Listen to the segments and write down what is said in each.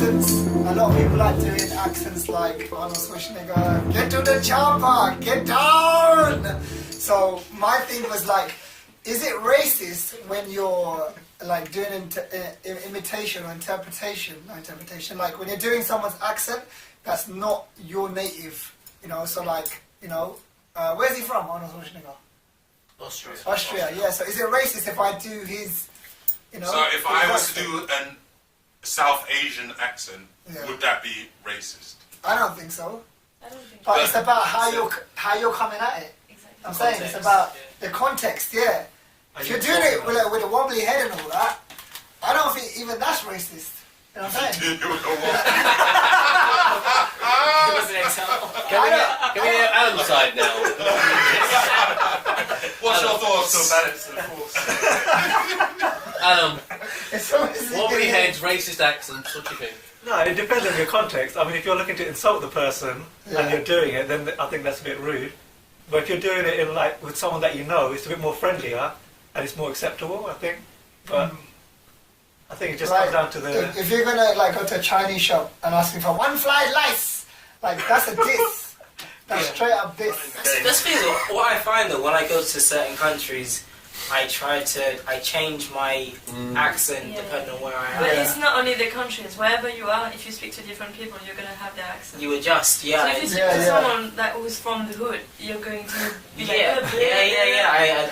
accents. A lot of people like doing accents like Arnold Schwarzenegger, get to the chopper, get down. So my thing was like, is it racist when you're like doing imitation or interpretation, not interpretation, like when you're doing someone's accent that's not your native, you know, so like, you know, where's he from, Arnold Schwarzenegger? Austria, yeah. So is it racist if I do his, you know? So if I was to do an South Asian accent, Yeah. would that be racist? I don't think so. I don't think But But- it's about how you're coming at it. exactly. I'm saying it's about the context, yeah. If you're doing it with a wobbly head and all that, I don't think even that's racist. You know what I'm saying? Give us an example. Can we hear Alan's side now? What's your thoughts? So balance the force. Alan, It's always wobbly heads, racist accents, what do you think? No, it depends on your context. I mean, if you're looking to insult the person Yeah. and you're doing it, then I think that's a bit rude. But if you're doing it in like with someone that you know, it's a bit more friendlier and it's more acceptable, I think. But I think it just comes down to the. If you're gonna like go to a Chinese shop and asking for one fried rice, like that's a diss. That's straight up diss. That's the thing, what I find though, when I go to certain countries, I change my accent Yeah. depending on where I am. But it's not only the countries. Wherever you are, if you speak to different people, you're gonna have their accent. You adjust, yeah. So if you speak Yeah, to yeah. someone that who's from the hood, you're going to be like, Yeah, I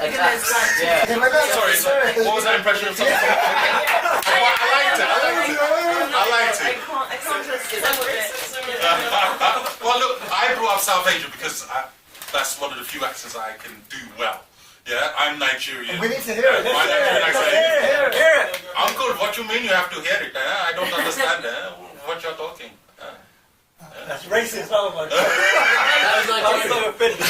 Because it's like- adjust. Yeah. Yeah, but that's- Sorry, what was that impression of something? I liked it. I can't just some of it. Well, look, I brought up South Asia because that's one of the few accents I can do well. Yeah, I'm Nigerian. We need to hear it. My Let's hear it. Nigerian accent. Hear it. Hear it! Uncle, what you mean you have to hear it? I don't understand what you're talking. That's racist, oh my god. That was I'm Nigerian. so offended.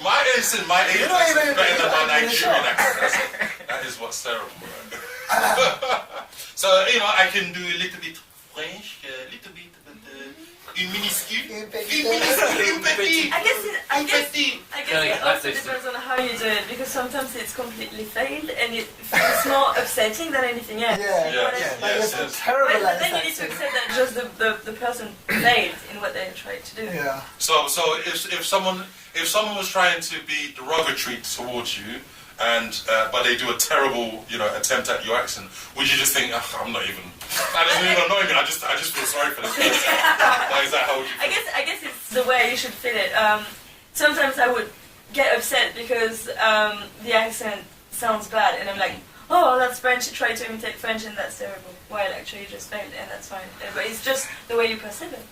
My accent is You're not even better than my in the Nigerian show. accent. That is what's terrible. So, you know, I can do a little bit French, a little bit une minuscule. Une Une petite. minuscule, une petite. I guess Une petite. it also depends on how you do it, because sometimes it's completely failed and it feels more upsetting than anything else. Yeah. Yeah. Whereas- Like it's Yes. terrible But at then you this need to accent. accept that just the person failed in what they're trying to do. Yeah. So if someone was trying to be derogatory towards you, and but they do a terrible, you know, attempt at your accent, would you just think, I'm not even, that doesn't even annoy me. I just feel sorry for this person. Like, is that how you feel? I guess it's the way you should feel it. Sometimes I would get upset because the accent sounds bad, and I'm like, oh, that's French. Try to imitate French, and that's terrible. Well, actually, you just failed, and that's fine. But it's just the way you perceive it.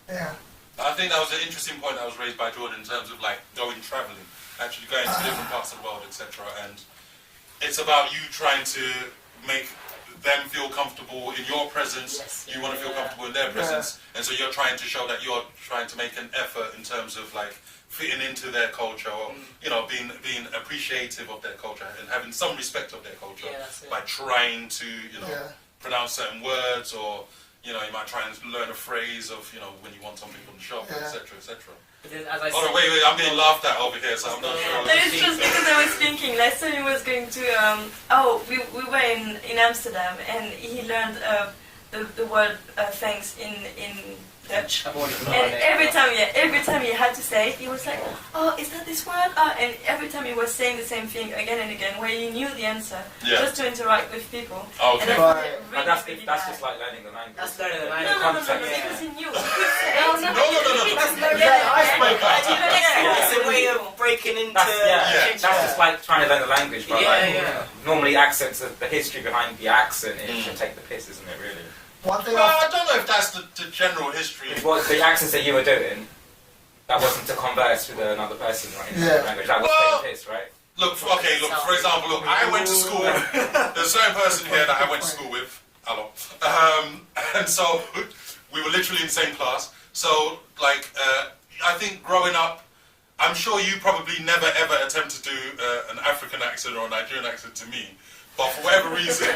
Yeah. I think that was an interesting point that was raised by Jordan in terms of like going travelling, actually going to different parts of the world, etc. And it's about you trying to make them feel comfortable in your presence. Yes, You want to feel yeah. comfortable in their presence, and so you're trying to show that you're trying to make an effort in terms of like fitting into their culture, or you know, being appreciative of their culture and having some respect of their culture Yeah, that's it. by trying to, you know, Yeah. pronounce certain words, or you know, you might try and learn a phrase of, you know, when you want something from the shop, Yeah. etc., etc. But then, as I Oh, said, no, wait, I'm being laughed at over here, so I'm not sure. No, it's just because I was thinking last time he was going to. We were in Amsterdam, and he learned the word thanks in Dutch. I've already And forgotten it. every time he had to say it, he was like, "Oh, is that this word?" And every time he was saying the same thing again and again, where he knew the answer, Yeah. just to interact with people. Okay. And I Right. found it But really, really that's bad. just like learning the language. That's learning the No, language. no, concept, yeah. because he knew. He could say it. No. It's a way of breaking into. That's just like trying to learn the language, but Yeah, like, yeah. normally accents, the history behind the accent is to take the piss, isn't it, really? One thing Well, I don't know if that's the general history. It was the accents that you were doing, that wasn't to converse with another person, right, in Yeah. the language, that was Well- taking piss, right? Look, for example, look, I went to school, there's a certain person here that I went to school with, hello, and so we were literally in the same class, so, like, I think growing up, I'm sure you probably never ever attempt to do an African accent or a Nigerian accent to me, but for whatever reason,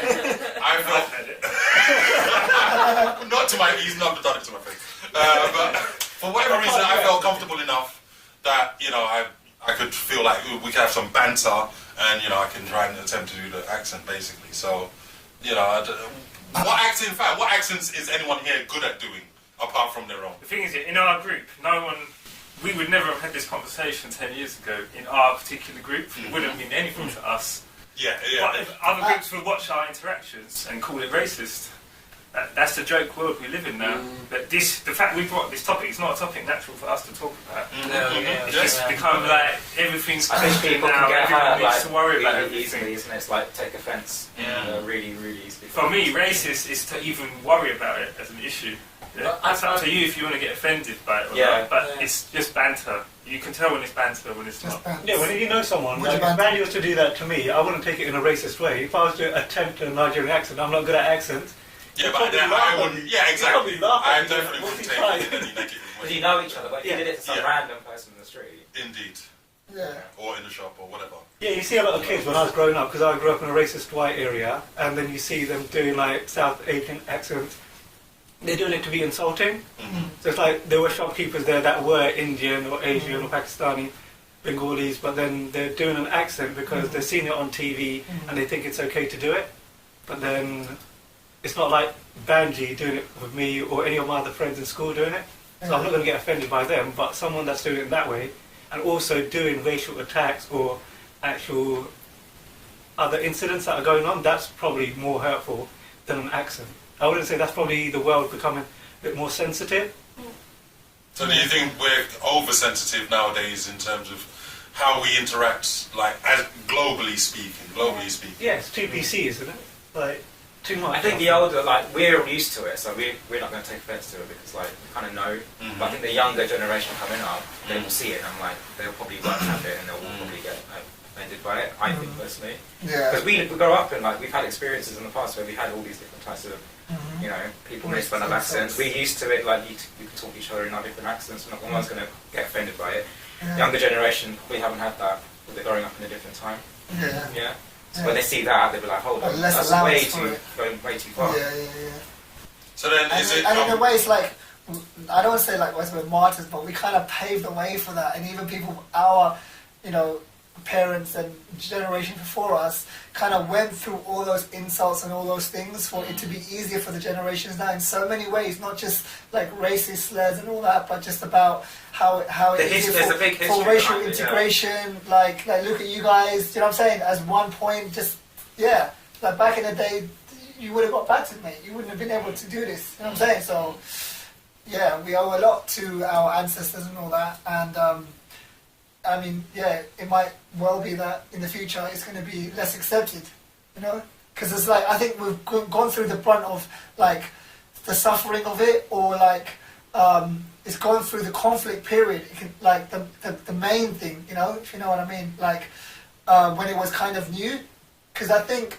I felt, not to my, he's not done it to my face, but for whatever reason, I felt comfortable enough that, you know, I could feel like we could have some banter, and you know, I can try and attempt to do the accent basically. So You know, what accents is anyone here good at doing apart from their own? The thing is, in our group, we would never have had this conversation 10 years ago in our particular group. It wouldn't mean anything to us. Yeah. But if other groups would watch our interactions and call it racist, that's the joke world we live in now. But the fact we brought this topic is not a topic natural for us to talk about. It's just become like everything's I think Christian people now. can get Everyone hurt needs to worry about really everything. easily, isn't it? It's like take offence. Really, really easily. For me, racist is to even worry about it as an issue. Yeah. It's up to you if you want to get offended by it or not. But it's just banter. You can tell when it's banter, when it's not. Yeah, when you know someone, Would like you if Randy was to do that to me, I wouldn't take it in a racist way. If I was to attempt a Nigerian accent, I'm not good at accents. Yeah, but then I wouldn't. Yeah, exactly. I definitely wouldn't take it in any negative Do way. you know each other? Like, you did it to some Yeah. random person in the street. Indeed. Yeah. Or in the shop or whatever. Yeah, you see a lot of kids when I was growing up, because I grew up in a racist white area, and then you see them doing like South Asian accents. They're doing it to be insulting. So it's like there were shopkeepers there that were Indian or Asian or Pakistani, Bengalis, but then they're doing an accent because they've seen it on TV and they think it's okay to do it. But then it's not like Banji doing it with me or any of my other friends in school doing it. So I'm not going to get offended by them, but someone that's doing it that way and also doing racial attacks or actual other incidents that are going on, that's probably more hurtful than an accent. I wouldn't say that's probably the world becoming a bit more sensitive. So do you think we're oversensitive nowadays in terms of how we interact, like as globally speaking? Yeah, it's too PC, isn't it? Like, too much. I think the older, like, we're used to it, so we're not going to take offence to it because, like, we kind of know. But I think the younger generation coming up, they will see it and, like, they'll probably won't have it and they'll probably get offended by it, I think, personally. Yeah. Because we grow up and, like, we've had experiences in the past where we had all these different types of, you know, people make fun of accents. We're used to it, like, you can talk to each other in our different accents, and no one's going to get offended by it. Younger generation, we haven't had that, but they're growing up in a different time. Yeah. So when they see that, they'll be like, hold on, Less that's allowance for it. going way too far. Yeah. So then is it... And in a way, it's like, I don't want to say like we're martyrs, but we kind of paved the way for that. And even people, our, parents and generation before us kind of went through all those insults and all those things for it to be easier for the generations now in so many ways, not just like racist slurs and all that, but just about how it is There's a big for history racial behind it, yeah. integration, like look at you guys, you know what I'm saying, as one point, just, like back in the day, you would have got battered, mate. You wouldn't have been able to do this, you know what I'm saying? So, yeah, we owe a lot to our ancestors and all that, and I mean, it might well be that in the future it's going to be less accepted, because it's like, I think we've gone through the brunt of like the suffering of it, or like it's gone through the conflict period, like the main thing, if you know what I mean, like when it was kind of new, because I think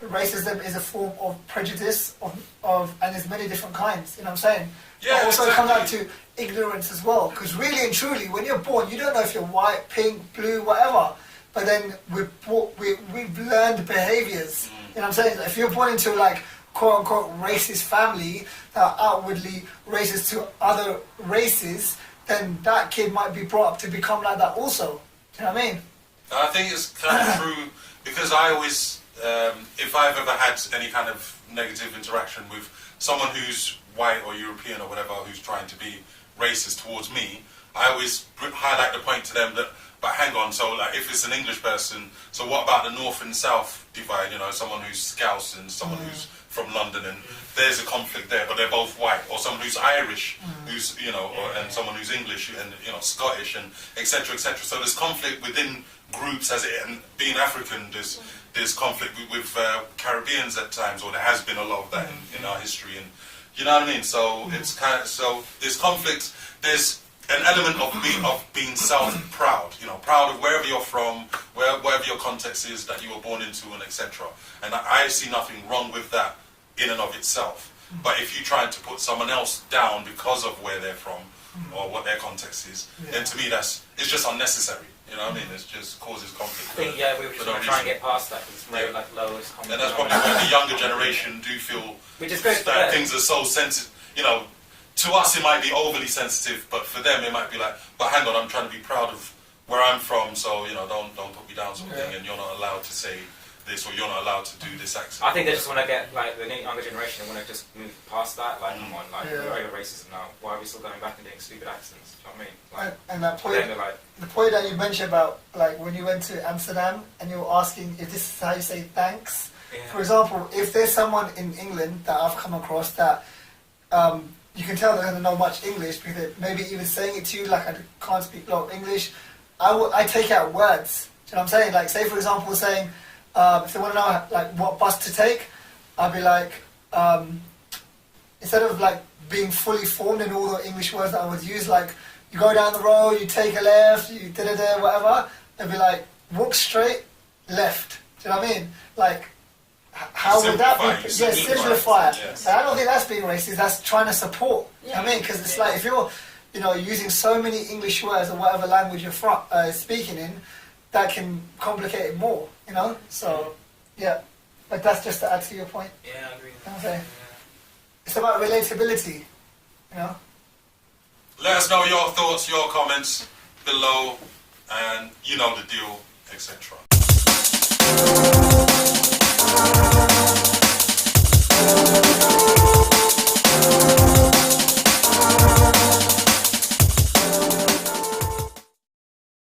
racism is a form of prejudice of and there's many different kinds, you know what I'm saying? Yeah, but also exactly. it comes down to ignorance as well, because really and truly, when you're born, you don't know if you're white, pink, blue, whatever. But then we've learned behaviours. You know what I'm saying? If you're born into like quote unquote racist family that are outwardly racist to other races, then that kid might be brought up to become like that also. You know what I mean? I think it's kind of true, because I always, if I've ever had any kind of negative interaction with someone who's white or European or whatever, who's trying to be racist towards me, I always highlight the point to them that, but hang on, so like if it's an English person, so what about the north and south divide, someone who's Scouse and someone who's from London, and there's a conflict there, but they're both white, or someone who's Irish, who's, and someone who's English and, Scottish, and etc., etc. So there's conflict within groups, and being African, there's conflict with Caribbeans at times, or there has been a lot of that in our history, and you know what I mean? So it's so there's conflict, there's an element of being self-proud, proud of wherever you're from, wherever your context is that you were born into, and etc. And I see nothing wrong with that in and of itself. But if you try to put someone else down because of where they're from or what their context is, then to me it's just unnecessary. You know what I mean? It just causes conflict. I think, we were just going to try and get past that, because it's very, like, lowest common And that's probably where the younger generation do feel that things are so sensitive. To us it might be overly sensitive, but for them it might be like, but hang on, I'm trying to be proud of where I'm from, so don't put me down, sort of thing, and you're not allowed to say this, or you're not allowed to do this accent. I think they just want to get, like, the younger generation, they want to just move past that. Like, come on, like, Yeah. we're over racism now. Why are we still going back and doing stupid accents? Do you know what I mean? Like, And that for point, them, they're like, the point that you mentioned about like when you went to Amsterdam and you were asking if this is how you say thanks. For example, if there's someone in England that I've come across that you can tell they don't know much English because they maybe even saying it to you like I can't speak a lot of English, I take out words. Do you know what I'm saying? Like say for example saying if they want to know like what bus to take, I'll be like instead of like being fully formed in all the English words that I would use, like you go down the road, you take a left, you da-da-da, whatever, it'd be like walk straight, left. Do you know what I mean? Like how would that be? Simplify it. Yes. And I don't think that's being racist. That's trying to support. You know what I mean? Because it's like if you're, you know, using so many English words or whatever language you're speaking in, that can complicate it more. You know? So, yeah. But that's just to add to your point. Yeah, I agree. You know what I'm saying? It's about relatability. You know? Let us know your thoughts, your comments below, and you know the deal, etc.